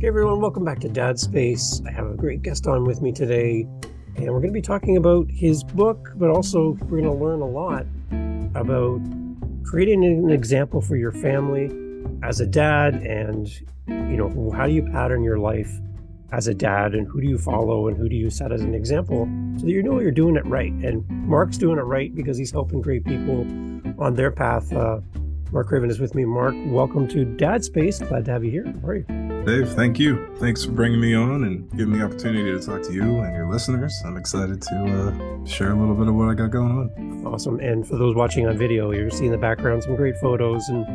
Hey everyone, welcome back to Dad Space. I have a great guest on with me today, and we're going to be talking about his book, but also we're going to learn a lot about creating an example for your family as a dad, and how do you pattern your life as a dad, and who do you follow, and who do you set as an example so that you know you're doing it right. And Mark's doing it right because he's helping great people on their path. Mark Craven is with me. Mark, welcome to Dad Space. Glad to have you here. How are you? Dave, thank you. Thanks for bringing me on and giving me the opportunity to talk to you and your listeners. I'm excited to share a little bit of what I got going on. Awesome. And for those watching on video, you're seeing the background, some great photos, and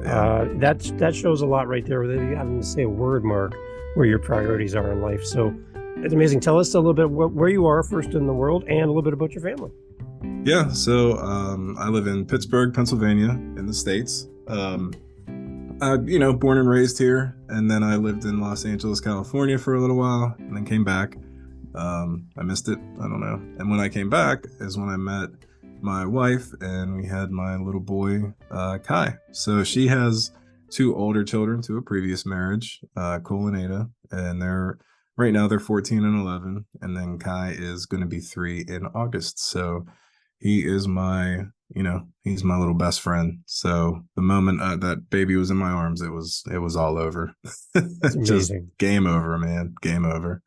that shows a lot right there without you having to say a word, Mark, where your priorities are in life. So it's amazing. Tell us a little bit where you are first in the world and a little bit about your family. Yeah, so I live in Pittsburgh, Pennsylvania, in the States. Born and raised here, and then I lived in Los Angeles, California for a little while, and then came back. I missed it, I don't know. And when I came back is when I met my wife, and we had my little boy, Kai. So she has two older children to a previous marriage, Cole and Ada, and right now they're 14 and 11, and then Kai is going to be 3 in August. So he is he's my little best friend. So the moment that baby was in my arms, it was all over. That's amazing. Just game over, man. Game over.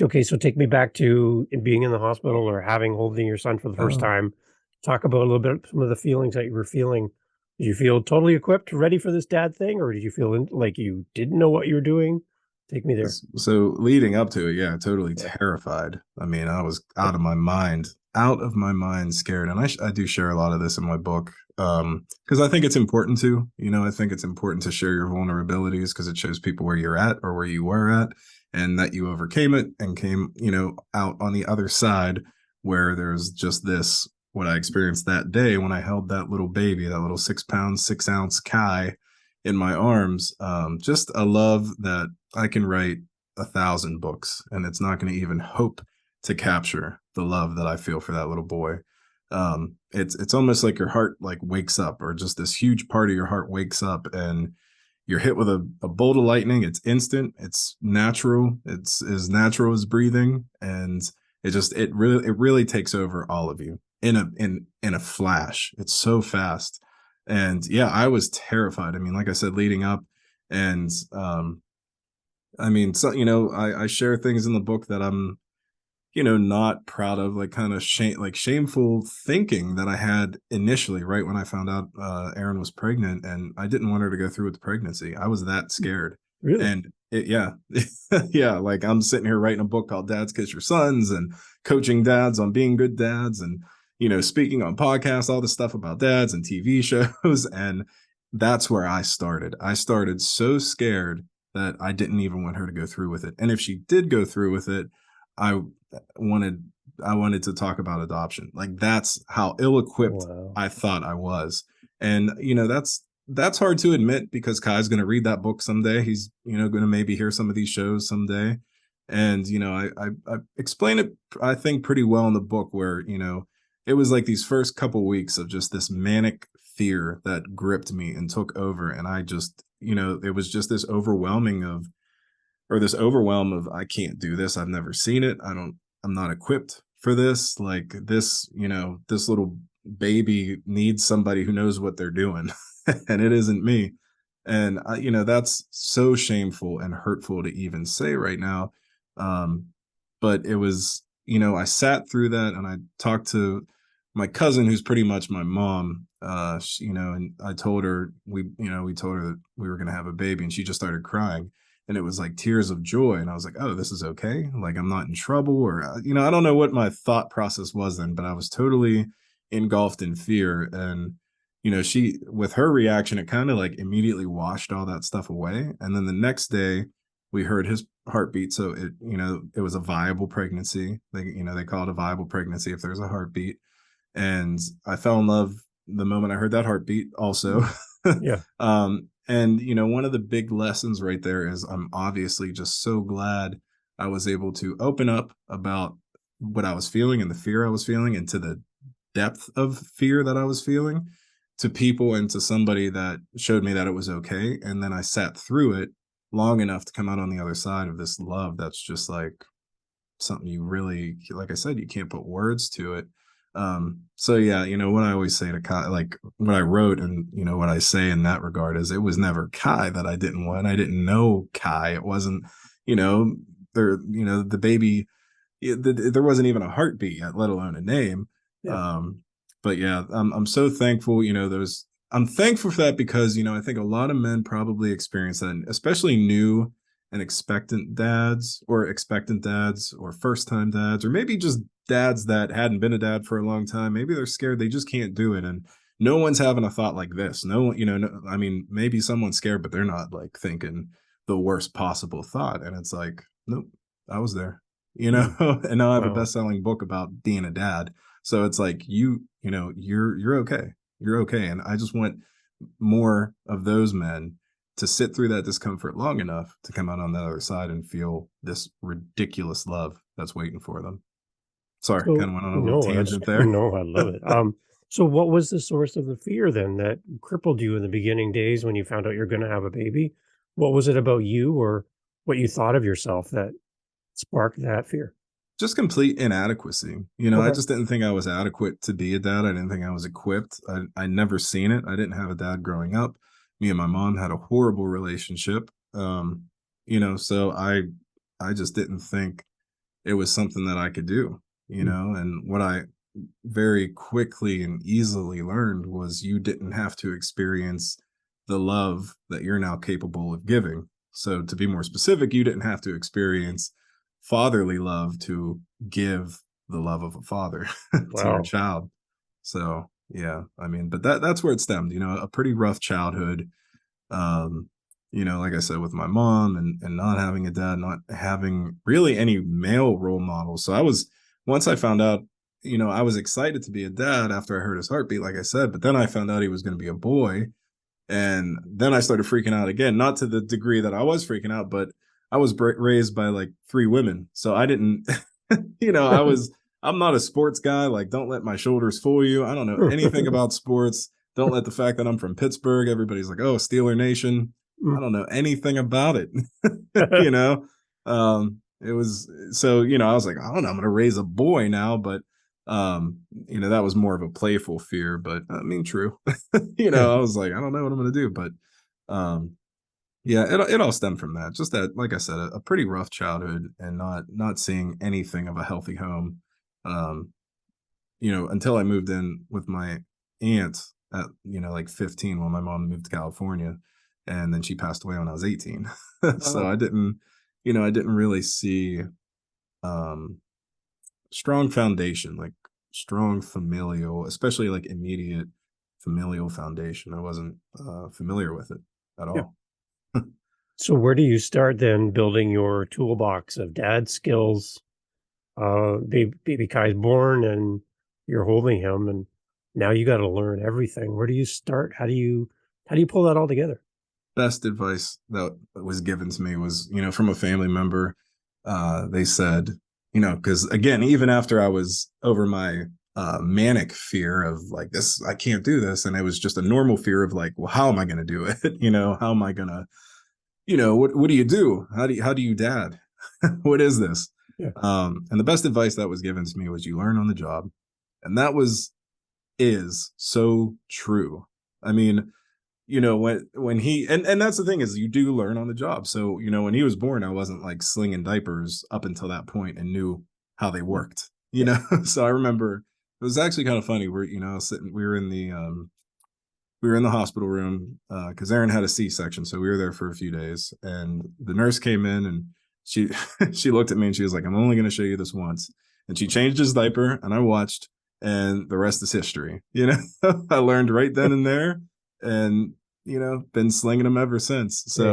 Okay, so take me back to being in the hospital or holding your son for the first time. Talk about a little bit some of the feelings that you were feeling. Did you feel totally equipped, ready for this dad thing, or did you feel like you didn't know what you were doing? Take me there. So leading up to it, yeah, totally terrified. I mean, I was out of my mind, scared. And I do share a lot of this in my book because I think it's important to, I think it's important to share your vulnerabilities because it shows people where you're at or where you were at and that you overcame it and came, out on the other side where there's just what I experienced that day when I held that little baby, that little 6 pound, 6 ounce Kai in my arms. Just a love that I can write 1,000 books and it's not going to even hope to capture the love that I feel for that little boy. It's almost like your heart wakes up, or just this huge part of your heart wakes up and you're hit with a bolt of lightning. It's instant. It's natural. It's as natural as breathing. And it really takes over all of you in a flash. It's so fast. And yeah, I was terrified. I mean, like I said, leading up and, I share things in the book that I'm, not proud of, shameful thinking that I had initially, right when I found out Erin was pregnant, and I didn't want her to go through with the pregnancy. I was that scared. Really? And yeah, like I'm sitting here writing a book called Dads Kiss Your Sons and coaching dads on being good dads and, speaking on podcasts, all this stuff about dads and TV shows. And that's where I started. I started so scared that I didn't even want her to go through with it. And if she did go through with it, I wanted to talk about adoption. Like that's how ill-equipped I thought I was. And, that's hard to admit because Kai's going to read that book someday. He's, going to maybe hear some of these shows someday. And, I explain it, I think, pretty well in the book where, it was like these first couple weeks of just this manic fear that gripped me and took over. And I just, it was just this overwhelm of I can't do this. I've never seen it. I'm not equipped for this. Like this, this little baby needs somebody who knows what they're doing and it isn't me. And that's so shameful and hurtful to even say right now. But it was, I sat through that and I talked to my cousin, who's pretty much my mom, and I told her, we told her that we were going to have a baby and she just started crying. And it was like tears of joy. And I was like, oh, this is okay. Like, I'm not in trouble or, I don't know what my thought process was then, but I was totally engulfed in fear. And, she, with her reaction, it kind of like immediately washed all that stuff away. And then the next day we heard his heartbeat. So it was a viable pregnancy. They call it a viable pregnancy if there's a heartbeat. And I fell in love the moment I heard that heartbeat also. Yeah. And, one of the big lessons right there is I'm obviously just so glad I was able to open up about what I was feeling and the fear I was feeling and to the depth of fear that I was feeling to people and to somebody that showed me that it was okay. And then I sat through it long enough to come out on the other side of this love that's just like something you really, like I said, you can't put words to it. So yeah, what I always say to Kai, like what I wrote and what I say in that regard is it was never Kai that I didn't want. I didn't know Kai. It wasn't, you know, the baby, there wasn't even a heartbeat yet, let alone a name. Yeah. Um, but yeah, I'm so thankful, those I'm thankful for that because, I think a lot of men probably experience that, and especially new and expectant dads or first time dads, or maybe just dads that hadn't been a dad for a long time. Maybe they're scared, they just can't do it. And no one's having a thought like this. No one, no, I mean, maybe someone's scared, but they're not like thinking the worst possible thought. And it's like, nope, I was there, Mm. and now I have a Wow. best-selling book about being a dad. So it's like you're okay. You're okay. And I just want more of those men to sit through that discomfort long enough to come out on the other side and feel this ridiculous love that's waiting for them. Sorry, So kind of went on a little no, that's tangent there. no, I love it. So what was the source of the fear then that crippled you in the beginning days when you found out you're going to have a baby? What was it about you or what you thought of yourself that sparked that fear? Just complete inadequacy. I Okay. just didn't think I was adequate to be a dad. I didn't think I was equipped. I never seen it. I didn't have a dad growing up. Me and my mom had a horrible relationship. So I just didn't think it was something that I could do, Mm. and what I very quickly and easily learned was you didn't have to experience the love that you're now capable of giving. So, to be more specific, you didn't have to experience fatherly love to give the love of a father to your Wow. child. So, yeah, I mean, but that's where it stemmed, a pretty rough childhood. um like I said, with my mom and not having a dad, not having really any male role models. So I was once I found out, I was excited to be a dad after I heard his heartbeat, like I said, but then I found out he was going to be a boy, and then I started freaking out again, not to the degree that I was freaking out, but I was raised by like three women, so I didn't I'm not a sports guy. Like, don't let my shoulders fool you. I don't know anything about sports. Don't let the fact that I'm from Pittsburgh, everybody's like, oh, Steeler Nation. I Mm. don't know anything about it. It was so, I was like, I don't know, I'm gonna raise a boy now, but that was more of a playful fear, but I mean, true. I was like, I don't know what I'm gonna do. But um yeah, it all stemmed from that. Just that, like I said, a pretty rough childhood and not seeing anything of a healthy home. Um, until I moved in with my aunt at, like 15 when my mom moved to California, and then she passed away when I was 18. So Wow. I didn't really see um strong foundation, like strong familial, especially like immediate familial foundation. I wasn't familiar with it at Yeah. all. So where do you start then building your toolbox of dad skills? Baby Kai's born and you're holding him and now you got to learn everything. Where do you start? How do you pull that all together? Best advice that was given to me was, from a family member. They said, because again, even after I was over my manic fear of like this, I can't do this, and it was just a normal fear of like, well, how am I going to do it? How am I going to, what do you do? How do you dad? What is this? Yeah. And the best advice that was given to me was you learn on the job, and that was is so true. I mean, when he and that's the thing, is you do learn on the job. So when he was born, I wasn't like slinging diapers up until that point and knew how they Mm. worked. Yeah. So I remember it was actually kind of funny. We're sitting, we were in the hospital room because Aaron had a C-section, so we were there for a few days, and the nurse came in and she she looked at me and she was like, I'm only going to show you this once. And she changed his diaper and I watched, and the rest is history. I learned right then and there, and been slinging them ever since. There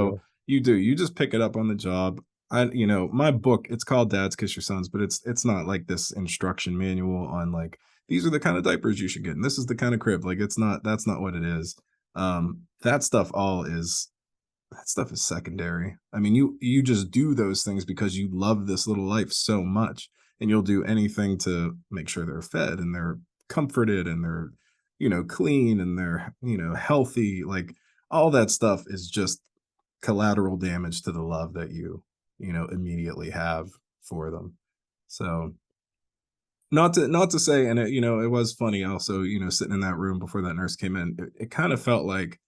you So go. you just pick it up on the job. My book, it's called Dads Kiss Your Sons, but it's not like this instruction manual on like, these are the kind of diapers you should get, and this is the kind of crib. Like, it's not, that's not what it is. That stuff all is that stuff is secondary. I mean, you just do those things because you love this little life so much, and you'll do anything to make sure they're fed and they're comforted and they're, clean and they're, healthy. Like, all that stuff is just collateral damage to the love that you know, immediately have for them. So not to say, and you know, it was funny also, you know, sitting in that room before that nurse came in, it kind of felt like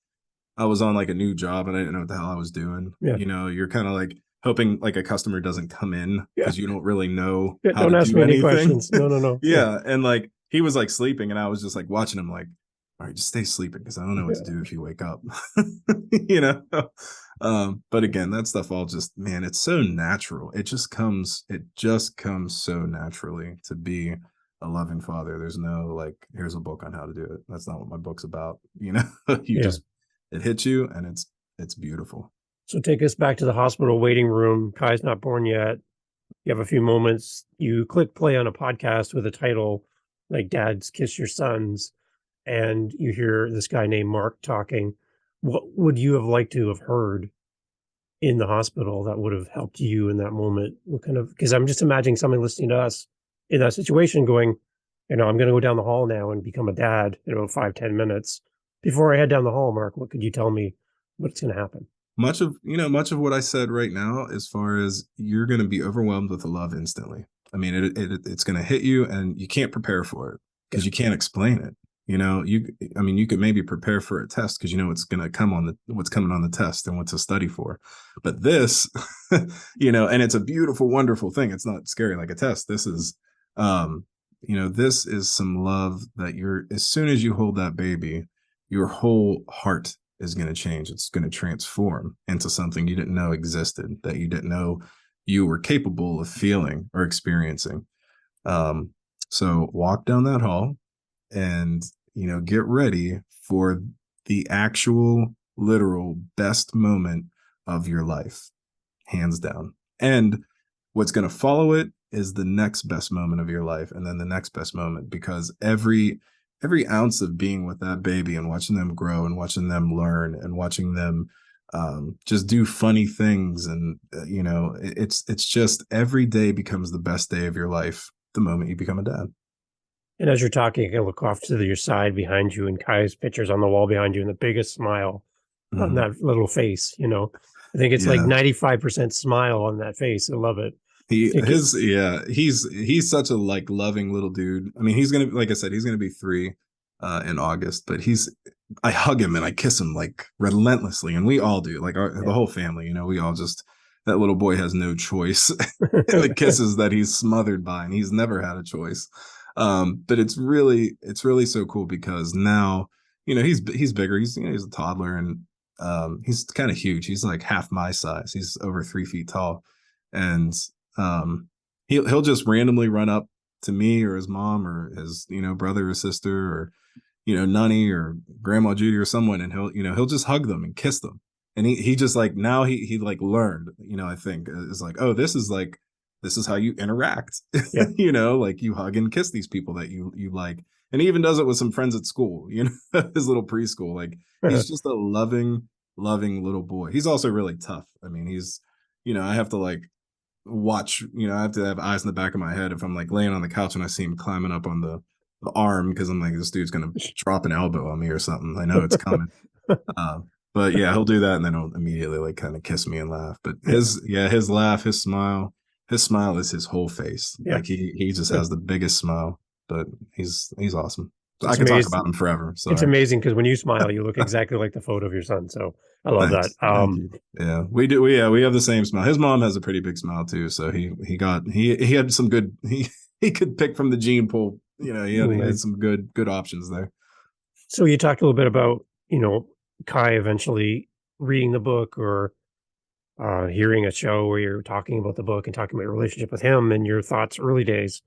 I was on like a new job and I didn't know what the hell I was doing. Yeah. You know, you're kind of like hoping like a customer doesn't come in Yeah. because you don't really know Yeah, how don't to ask do me any anything. questions. No, no, no. Yeah. Yeah. And like he was like sleeping and I was just like watching him like, all right, just stay sleeping because I don't know what to Yeah. do if you wake up. You know? But again, that stuff all just, man, it's so natural. It just comes so naturally to be a loving father. There's no like, here's a book on how to do it. That's not what my book's about. You know, you Yeah. just it hits you and it's beautiful. So take us back to the hospital waiting room. Kai's not born yet. You have a few moments. You click play on a podcast with a title like Dads Kiss Your Sons, and you hear this guy named Mark talking. What would you have liked to have heard in the hospital that would have helped you in that moment? What kind of, because I'm just imagining somebody listening to us in that situation going, you know, I'm going to go down the hall now and become a dad in about 5-10 minutes. Before I head down the hall, Mark, what could you tell me what's going to happen? Much of what I said right now, as far as you're going to be overwhelmed with the love instantly. I mean, it's going to hit you, and you can't prepare for it Yeah. because you can't explain it. You know, I mean, you could maybe prepare for a test because you know what's going to come on what's coming on the test and what to study for. But this, you know, and it's a beautiful, wonderful thing. It's not scary like a test. This is, you know, this is some love that as soon as you hold that baby, your whole heart is going to change. It's going to transform into something you didn't know existed, that you didn't know you were capable of feeling or experiencing. Um, so walk down that hall and, you know, get ready for the actual, literal best moment of your life, hands down. And what's going to follow it is the next best moment of your life, and then the next best moment, because every ounce of being with that baby and watching them grow and watching them learn and watching them just do funny things, and you know, it's just every day becomes the best day of your life the moment you become a dad. And as you're talking, you can look off to your side behind you, and Kai's picture's on the wall behind you, and the biggest smile on Mhm. that little face, you know? I think it's like Yeah. 95% smile on that face. I love it. He Think it his yeah, he's such a like loving little dude. I mean, he's gonna, like I said, he's gonna be 3 in August, but I hug him and I kiss him like relentlessly, and we all do, like yeah. the whole family. You know, we all just, that little boy has no choice. The kisses that he's smothered by, and he's never had a choice. But it's really so cool because now, you know, he's bigger. He's, you know, he's a toddler, and he's kind of huge. He's like half my size. He's over 3 feet tall, and um, he'll just randomly run up to me or his mom or his, you know, brother or sister or, you know, Nunny or Grandma Judy or someone, and he'll, you know, he'll just hug them and kiss them. And he just like, now he like learned, you know, I think is like, oh, this is how you interact. Yeah. You know, like you hug and kiss these people that you like. And he even does it with some friends at school, you know, his little preschool. Like he's just a loving little boy. He's also really tough. I mean, he's, you know, I have to like watch, you know, I have to have eyes in the back of my head if I'm like laying on the couch and I see him climbing up on the arm, because I'm like, this dude's gonna drop an elbow on me or something. I know it's coming. Uh, but yeah, he'll do that and then he'll immediately like kind of kiss me and laugh. But Yeah. his laugh, his smile is his whole face. Yeah. Like he just has the biggest smile. But he's awesome. So I It's could talk amazing. about him forever. It's Sorry. amazing because when you smile, you look exactly like the photo of your son. So I love that. Thanks. Thank you. Yeah, we do. Yeah, we have the same smile. His mom has a pretty big smile too. So he had some good, he could pick from the gene pool. You know, he had Nice. some good options there. So you talked a little bit about, you know, Kai eventually reading the book or hearing a show where you're talking about the book and talking about your relationship with him and your thoughts early days.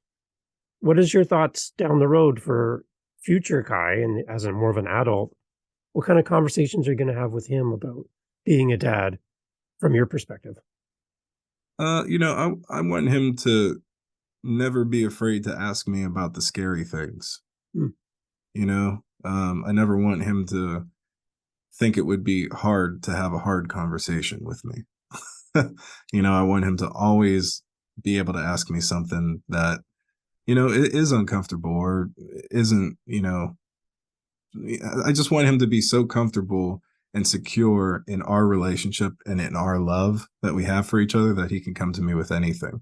What is your thoughts down the road for future Kai and as a more of an adult? What kind of conversations are you going to have with him about being a dad from your perspective? You know, I want him to never be afraid to ask me about the scary things. Mm, You know, I never want him to think it would be hard to have a hard conversation with me. You know, I want him to always be able to ask me something that, you know, is uncomfortable or isn't, you know, I just want him to be so comfortable and secure in our relationship and in our love that we have for each other, that he can come to me with anything.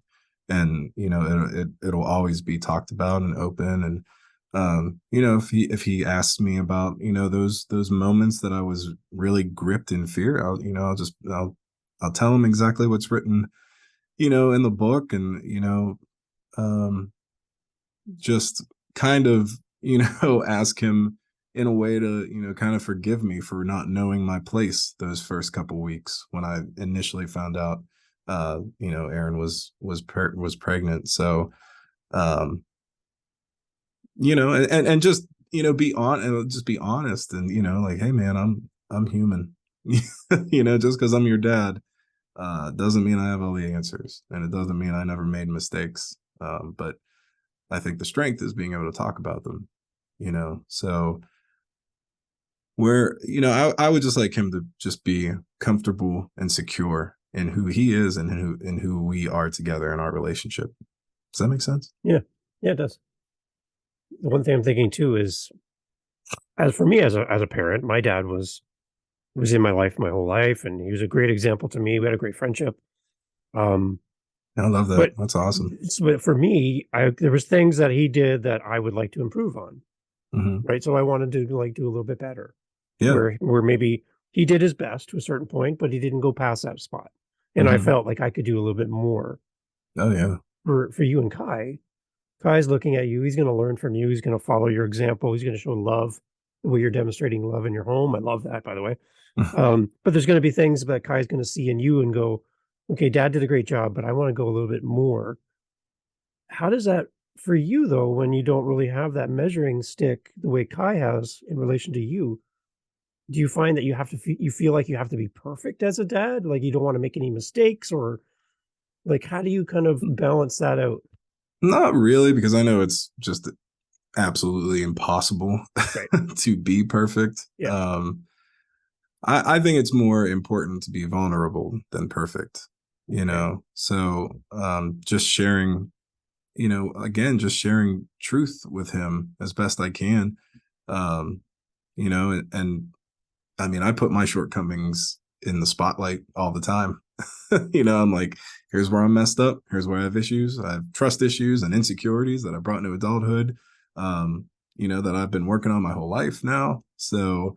And, it'll always be talked about and open. And, if he asks me about, those moments that I was really gripped in fear, I'll tell him exactly what's written, in the book. And, um, just kind of, ask him in a way to, kind of forgive me for not knowing my place those first couple weeks when I initially found out, Erin was pregnant. So, um, and just, be on and just be honest and, like, hey man, I'm human. Just because I'm your dad, doesn't mean I have all the answers, and it doesn't mean I never made mistakes. But I think the strength is being able to talk about them, So I would just like him to just be comfortable and secure in who he is and who we are together in our relationship. Does that make sense? Yeah. Yeah, it does. The one thing I'm thinking too is, as for me as a parent, my dad was in my life my whole life, and he was a great example to me. We had a great friendship. Um, I love that. but That's awesome. but for me, there was things that he did that I would like to improve on, Hmm. right? So I wanted to like do a little bit better, Yeah. where maybe he did his best to a certain point, but he didn't go past that spot, and I Hmm. felt like I could do a little bit more Oh yeah. for you and Kai. Kai's looking at you. He's going to learn from you. He's going to follow your example. He's going to show love the way you're demonstrating love in your home. I love that, by the way. But there's going to be things that Kai's going to see in you and go, okay, dad did a great job, but I want to go a little bit more. How does that for you though, when you don't really have that measuring stick the way Kai has in relation to you? Do you find that you have to, you feel like you have to be perfect as a dad? Like you don't want to make any mistakes, or like, how do you kind of balance that out? Not really, because I know it's just absolutely impossible Right. to be perfect. Yeah. I think it's more important to be vulnerable than perfect, Okay. So, just sharing, again, just sharing truth with him as best I can. Um, and I mean, I put my shortcomings in the spotlight all the time. I'm like, here's where I'm messed up. Here's where I have issues. I have trust issues and insecurities that I brought into adulthood, that I've been working on my whole life now. So,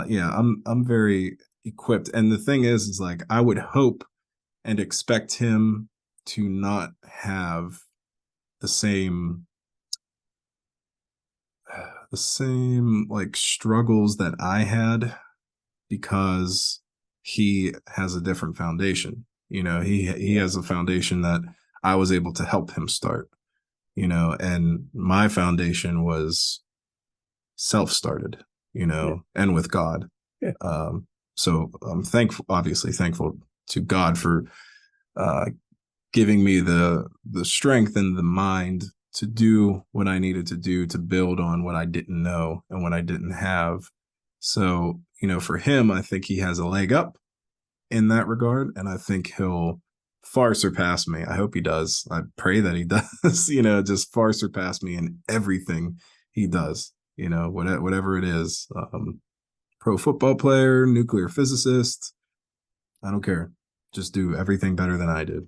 yeah, I'm very equipped. And the thing is like, I would hope and expect him to not have the same like struggles that I had, because he has a different foundation. He Yeah. has a foundation that I was able to help him start, and my foundation was self-started, Yeah. and with God. Yeah. So I'm obviously thankful to God for uh, giving me the strength and the mind to do what I needed to do to build on what I didn't know and what I didn't have. So, for him, I think he has a leg up in that regard, and I think he'll far surpass me. I hope he does. I pray that he does, just far surpass me in everything he does, whatever it is. Pro football player, nuclear physicist, I don't care. Just do everything better than I did.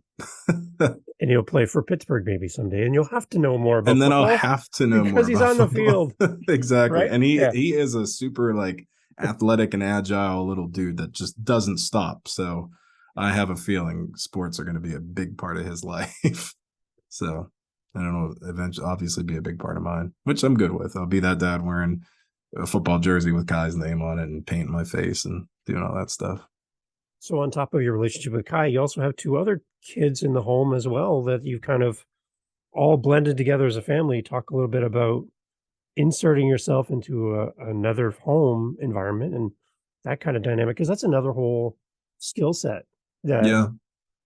And he'll play for Pittsburgh maybe someday, and you'll have to know more about And then I'll football have to know more because he's about on the football. field, Exactly. right? And he Yeah. he is a super like athletic and agile little dude that just doesn't stop. So I have a feeling sports are going to be a big part of his life. So I don't know, eventually obviously be a big part of mine, which I'm good with. I'll be that dad wearing a football jersey with Kai's name on it and painting my face and doing all that stuff. So on top of your relationship with Kai, you also have two other kids in the home as well that you've kind of all blended together as a family. Talk a little bit about inserting yourself into another home environment and that kind of dynamic, because that's another whole skill set that, Yeah.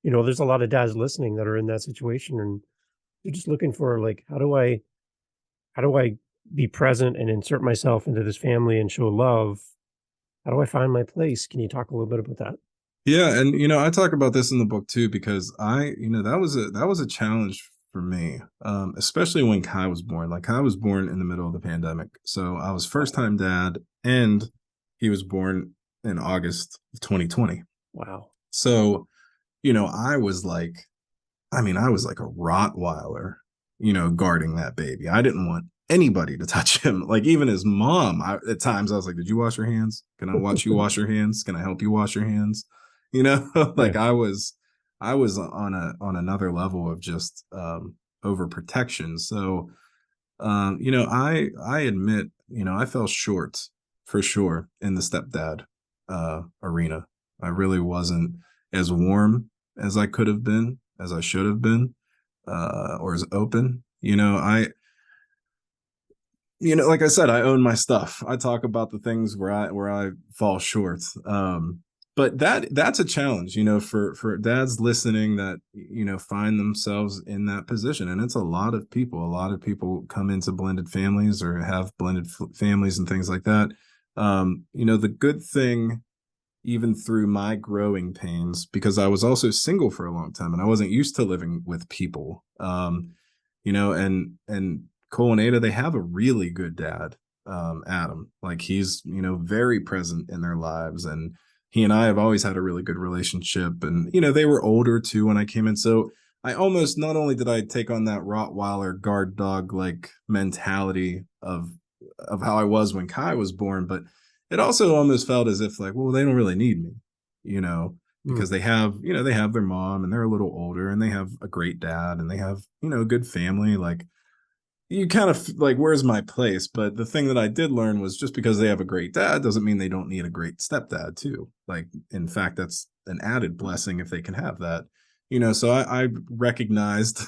there's a lot of dads listening that are in that situation, and they're just looking for like, how do I be present and insert myself into this family and show love? How do I find my place? Can you talk a little bit about that? Yeah, and I talk about this in the book too, because that was a challenge for me, especially when Kai was born. Like Kai was born in the middle of the pandemic, so I was first time dad, and he was born in August of 2020. Wow. So, I was like, I was like a Rottweiler, guarding that baby. I didn't want anybody to touch him. Like even his mom, at times I was like, "Did you wash your hands? Can I watch you wash your hands? Can I help you wash your hands?" Yeah. Like I was on another level of just overprotection. So I admit, I fell short for sure in the stepdad arena. I really wasn't as warm as I could have been, as I should have been, or as open. Like I said, I own my stuff. I talk about the things where I fall short. But that's a challenge, for dads listening that find themselves in that position, and it's a lot of people. A lot of people come into blended families or have blended families and things like that. The good thing, even through my growing pains, because I was also single for a long time and I wasn't used to living with people. And Cole and Ada, they have a really good dad, Adam. Like he's, very present in their lives. And he and I have always had a really good relationship. And, they were older too when I came in. So I almost, not only did I take on that Rottweiler guard dog like mentality of how I was when Kai was born, but it also almost felt as if like, well, they don't really need me, you know, Hmm. because they have their mom and they're a little older and they have a great dad and they have, a good family. Like you kind of like, where's my place? But the thing that I did learn was just because they have a great dad doesn't mean they don't need a great stepdad too. Like, in fact, that's an added blessing if they can have that. So I recognized,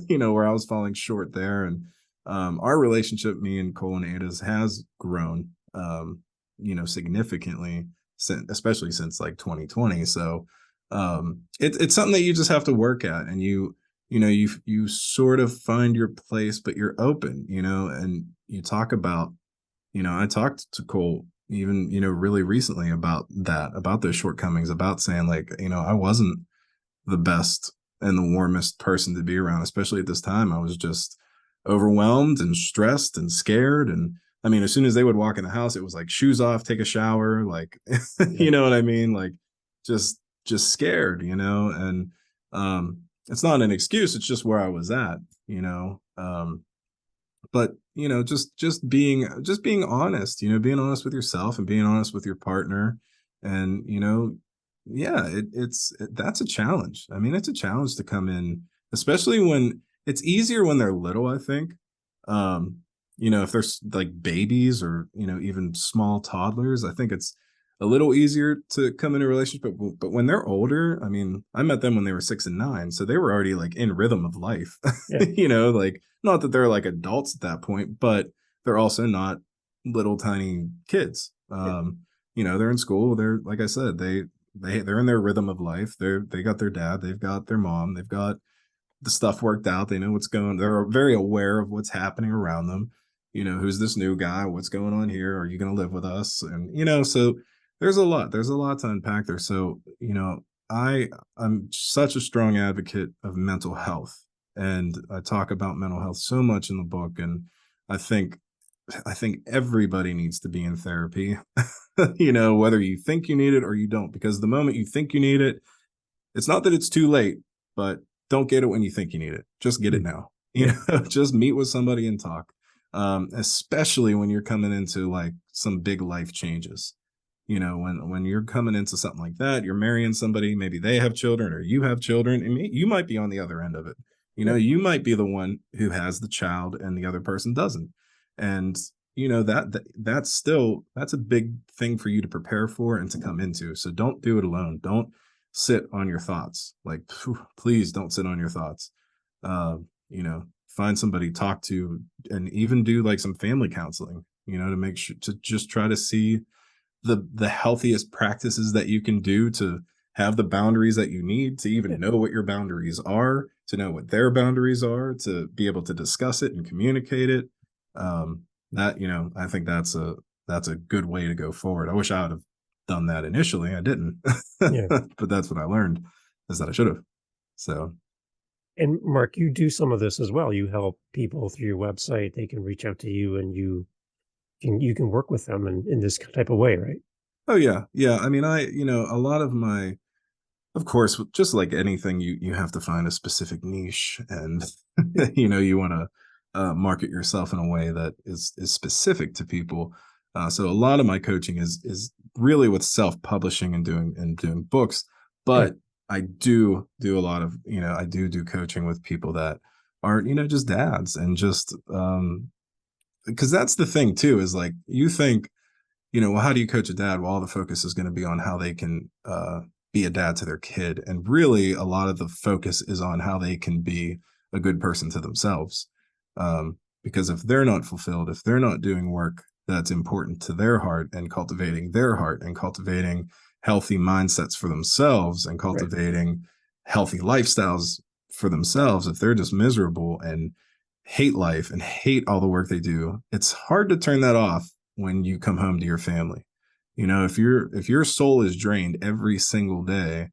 where I was falling short there. And our relationship, me and Cole and Ada's, has grown, significantly, especially since like 2020. So it's something that you just have to work at, and you sort of find your place, but you're open, and you talk about, I talked to Cole even, really recently about that, about those shortcomings, about saying like, I wasn't the best and the warmest person to be around, especially at this time. I was just overwhelmed and stressed and scared. And I mean, as soon as they would walk in the house, it was like shoes off, take a shower, like, Yeah. you know what I mean? Like just scared, and it's not an excuse. It's just where I was at, but just being honest, being honest with yourself and being honest with your partner. And yeah, that's a challenge. I mean, it's a challenge to come in, especially when it's easier when they're little, I think. um if they're like babies, or even small toddlers, I think it's a little easier to come in a relationship. But when they're older, I mean, I met them when they were 6 and 9, so they were already like in rhythm of life. Yeah. Like, not that they're like adults at that point, but they're also not little tiny kids. Yeah. They're in school. They're, like I said, they're in their rhythm of life. They got their dad, they've got their mom, they've got the stuff worked out. They know what's going. They're very aware of what's happening around them. Who's this new guy? What's going on here? Are you going to live with us? And so there's a lot. There's a lot to unpack there. So I'm such a strong advocate of mental health, and I talk about mental health so much in the book. And I think I think everybody needs to be in therapy. Whether you think you need it or you don't, because the moment you think you need it, it's not that it's too late, but don't get it when you think you need it. Just get it Hmm. now. Yeah. Just meet with somebody and talk. Especially when you're coming into like some big life changes. When you're coming into something like that, you're marrying somebody, maybe they have children or you have children, and you might be on the other end of it. Yeah. You might be the one who has the child and the other person doesn't. And that's a big thing for you to prepare for and to come into. So don't do it alone. Don't sit on your thoughts. Like, please don't sit on your thoughts. Find somebody to talk to, and even do like some family counseling, to make sure to just try to see the healthiest practices that you can do to have the boundaries that you need, to Yeah. even know what your boundaries are, to know what their boundaries are, to be able to discuss it and communicate it. That I think that's a good way to go forward. I wish I would have done that initially. I didn't, Yeah. but that's what I learned, is that I should have. So And Mark, you do some of this as well. You help people through your website. They can reach out to you, and you can work with them in this type of way, right? Oh yeah, yeah. I mean, a lot of my, of course, just like anything, you have to find a specific niche, and Yeah, you want to market yourself in a way that is specific to people. So a lot of my coaching is really with self publishing and doing books, yeah, but I do a lot of I do coaching with people that aren't just dads, and just because that's the thing too, is like you think, well, how do you coach a dad? Well, all the focus is going to be on how they can be a dad to their kid. And really, a lot of the focus is on how they can be a good person to themselves. Because if they're not fulfilled, if they're not doing work that's important to their heart and cultivating healthy mindsets for themselves and right, cultivating healthy lifestyles for themselves, if they're just miserable and hate life and hate all the work they do, it's hard to turn that off when you come home to your family. If your soul is drained every single day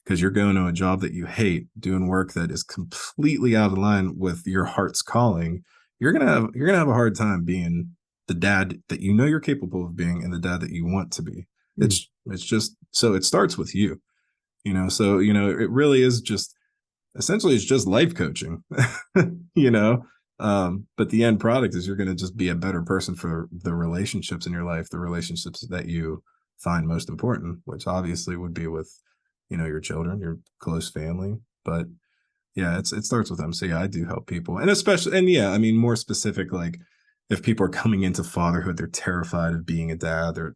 because you're going to a job that you hate, doing work that is completely out of line with your heart's calling, you're gonna have a hard time being the dad that you're capable of being and the dad that you want to be. mm, It's just so it starts with you. So it really is just essentially it's just life coaching. you know but the end product is you're going to just be a better person for the relationships in your life, the relationships that you find most important, which obviously would be with your children, your close family. But yeah, it starts with them. So yeah, I do help people, and especially, and yeah, I mean, more specific, like if people are coming into fatherhood, they're terrified of being a dad, or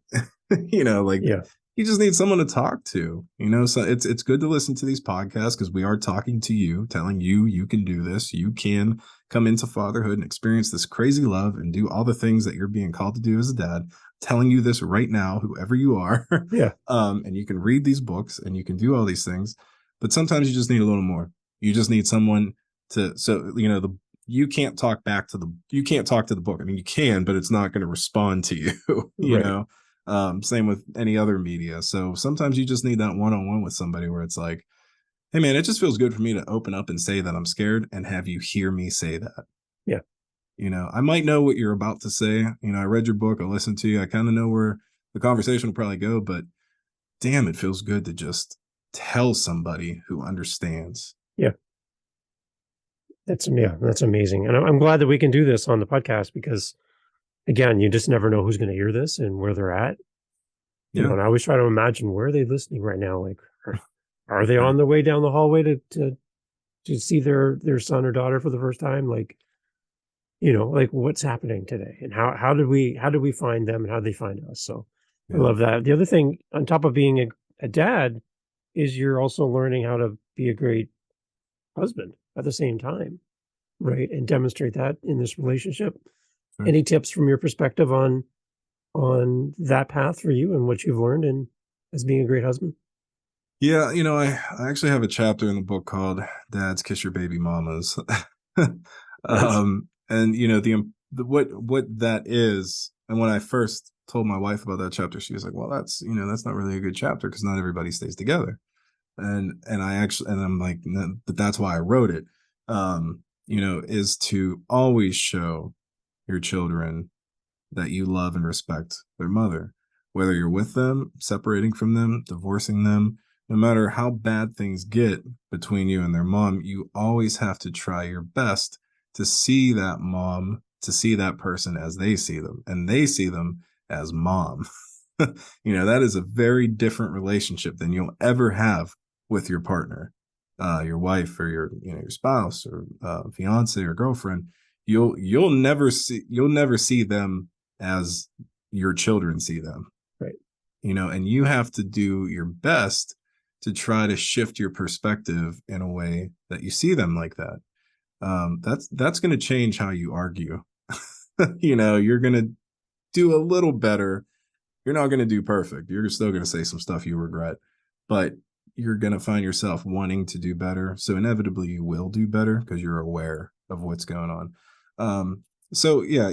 like yeah, you just need someone to talk to. So it's good to listen to these podcasts because we are talking to you, telling you you can do this, you can come into fatherhood and experience this crazy love and do all the things that you're being called to do as a dad. Telling you this right now, whoever you are, yeah, and you can read these books and you can do all these things, but sometimes you just need a little more. You just need someone to, so you can't talk to the book. I mean, you can, but it's not going to respond to you. right, Same with any other media. So sometimes you just need that one-on-one with somebody where it's like, hey man, it just feels good for me to open up and say that I'm scared and have you hear me say that. yeah, I might know what you're about to say. I read your book, I listened to you, I kind of know where the conversation will probably go, but damn, it feels good to just tell somebody who understands. yeah. That's amazing, and I'm glad that we can do this on the podcast because, again, you just never know who's going to hear this and where they're at. Yeah. And I always try to imagine where are they listening right now. Like, are they Right. on their way down the hallway to see their son or daughter for the first time? Like, like what's happening today, and how did we find them, and how did they find us? So, I Yeah. love that. The other thing, on top of being a dad, is you're also learning how to be a great husband at the same time, right? And demonstrate that in this relationship. Sure. Any tips from your perspective on that path for you and what you've learned in as being a great husband? Yeah, I actually have a chapter in the book called "Dads Kiss Your Baby Mamas," Nice. and what that is. And when I first told my wife about that chapter, she was like, "Well, that's not really a good chapter because not everybody stays together." And I'm like, "No, but that's why I wrote it. Is to always show your children that you love and respect their mother, whether you're with them, separating from them, divorcing them, no matter how bad things get between you and their mom, you always have to try your best to see that mom, to see that person as they see them, and they see them as mom. That is a very different relationship than you'll ever have with your partner, your wife, or your spouse, or fiance or girlfriend. You'll never see them as your children see them, Right. and you have to do your best to try to shift your perspective in a way that you see them like that. That's going to change how you argue. You're going to do a little better. You're not going to do perfect. You're still going to say some stuff you regret, but you're going to find yourself wanting to do better. So inevitably you will do better because you're aware of what's going on. So yeah,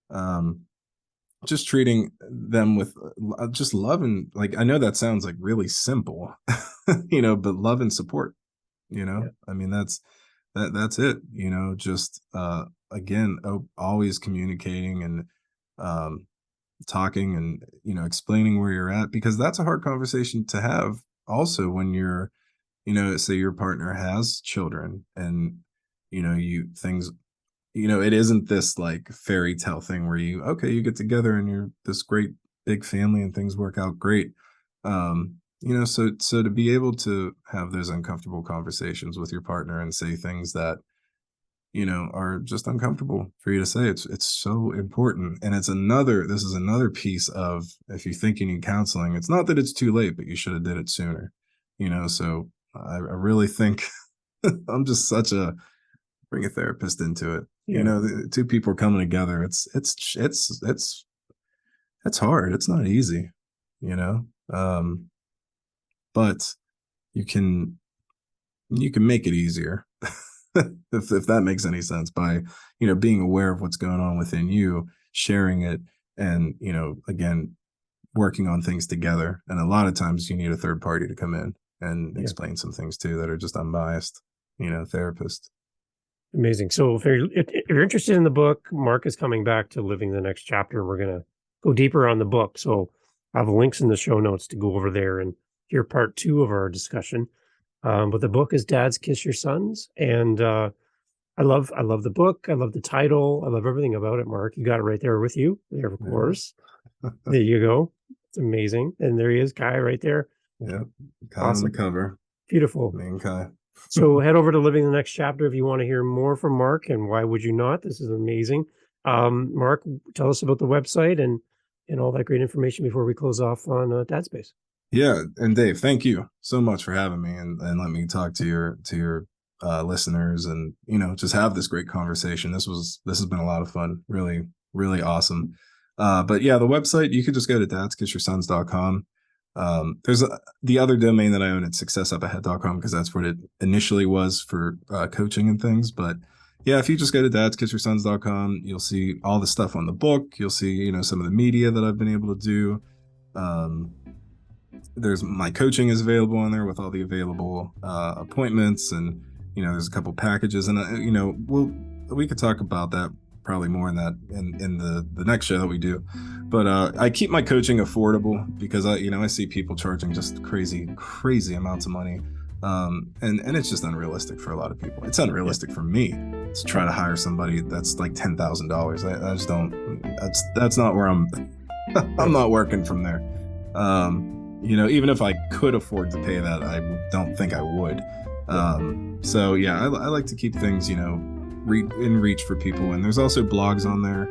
um, just treating them with just love, and like, I know that sounds like really simple, but love and support. Yeah. I mean, that's it. Just again, always communicating, and um talking and, explaining where you're at, because that's a hard conversation to have also when you're, say your partner has children and, you things, it isn't this like fairy tale thing where you get together and you're this great big family and things work out great. So to be able to have those uncomfortable conversations with your partner and say things that, are just uncomfortable for you to say. It's so important. And this is another piece of, if you think you need counseling, it's not that it's too late, but you should have did it sooner. So I really think I'm just bring a therapist into it. Yeah. The two people are coming together. It's hard. It's not easy, you know. But you can make it easier if that makes any sense, by being aware of what's going on within you, sharing it, and again, working on things together. And a lot of times you need a third party to come in and explain some things too that are just unbiased, therapist. Amazing. So if you're interested in the book, Mark is coming back to Living the Next Chapter. We're going to go deeper on the book. So I have links in the show notes to go over there and hear part 2 of our discussion. But the book is Dads Kiss Your Sons. And I love the book. I love the title. I love everything about it, Mark. You got it right there with you. There, of course. There you go. It's amazing. And there he is, Kai, right there. Yeah. Kai on the cover. Beautiful. Me and Kai. So head over to Living the Next Chapter if you want to hear more from Mark, and why would you not? This is amazing. Mark, tell us about the website and all that great information before we close off on Dad Space. Yeah, and Dave, thank you so much for having me and let me talk to your listeners, and just have this great conversation. This has been a lot of fun. Really, really awesome. But yeah, the website, you could just go to dadskissyoursons.com. There's the other domain that I own at successupahead.com, because that's what it initially was for coaching and things. But yeah, if you just go to dadskissyoursons.com, you'll see all the stuff on the book. You'll see, some of the media that I've been able to do. There's my coaching is available on there with all the available appointments, and there's a couple packages, and we could talk about that probably more in the next show that we do. But I keep my coaching affordable, because I see people charging just crazy amounts of money, and it's just unrealistic for a lot of people. It's unrealistic for me to try to hire somebody that's like $10,000. I just don't. That's not where I'm. I'm not working from there. Even if I could afford to pay that, I don't think I would. So yeah, I like to keep things, in reach for people. And there's also blogs on there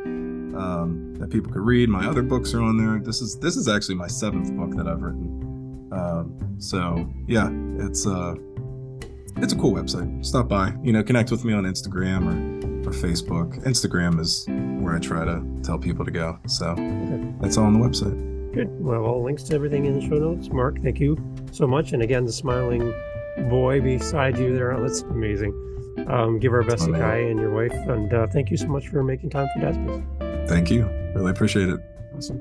that people could read. My other books are on there. This is actually my 7th book that I've written. So yeah, it's a cool website. Stop by, connect with me on Instagram or Facebook. Instagram is where I try to tell people to go. So that's all on the website. Good. Well, all links to everything in the show notes. Mark, thank you so much. And again, the smiling boy beside you there, that's amazing. Give our best to Kai and your wife. And thank you so much for making time for Dad Space. Thank you. Really appreciate it. Awesome.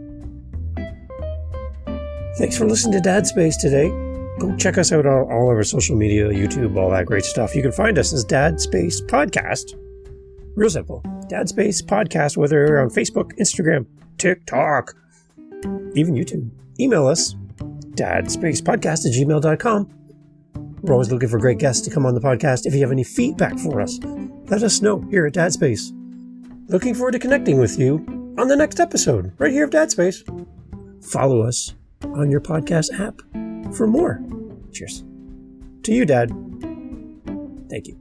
Thanks for listening to Dad Space today. Go check us out on all of our social media, YouTube, all that great stuff. You can find us as Dad Space Podcast. Real simple. Dad Space Podcast, whether on Facebook, Instagram, TikTok, even YouTube. Email us, dadspacepodcast@gmail.com. We're always looking for great guests to come on the podcast. If you have any feedback for us, let us know here at Dad Space. Looking forward to connecting with you on the next episode, right here of Dad Space. Follow us on your podcast app for more. Cheers. To you, Dad. Thank you.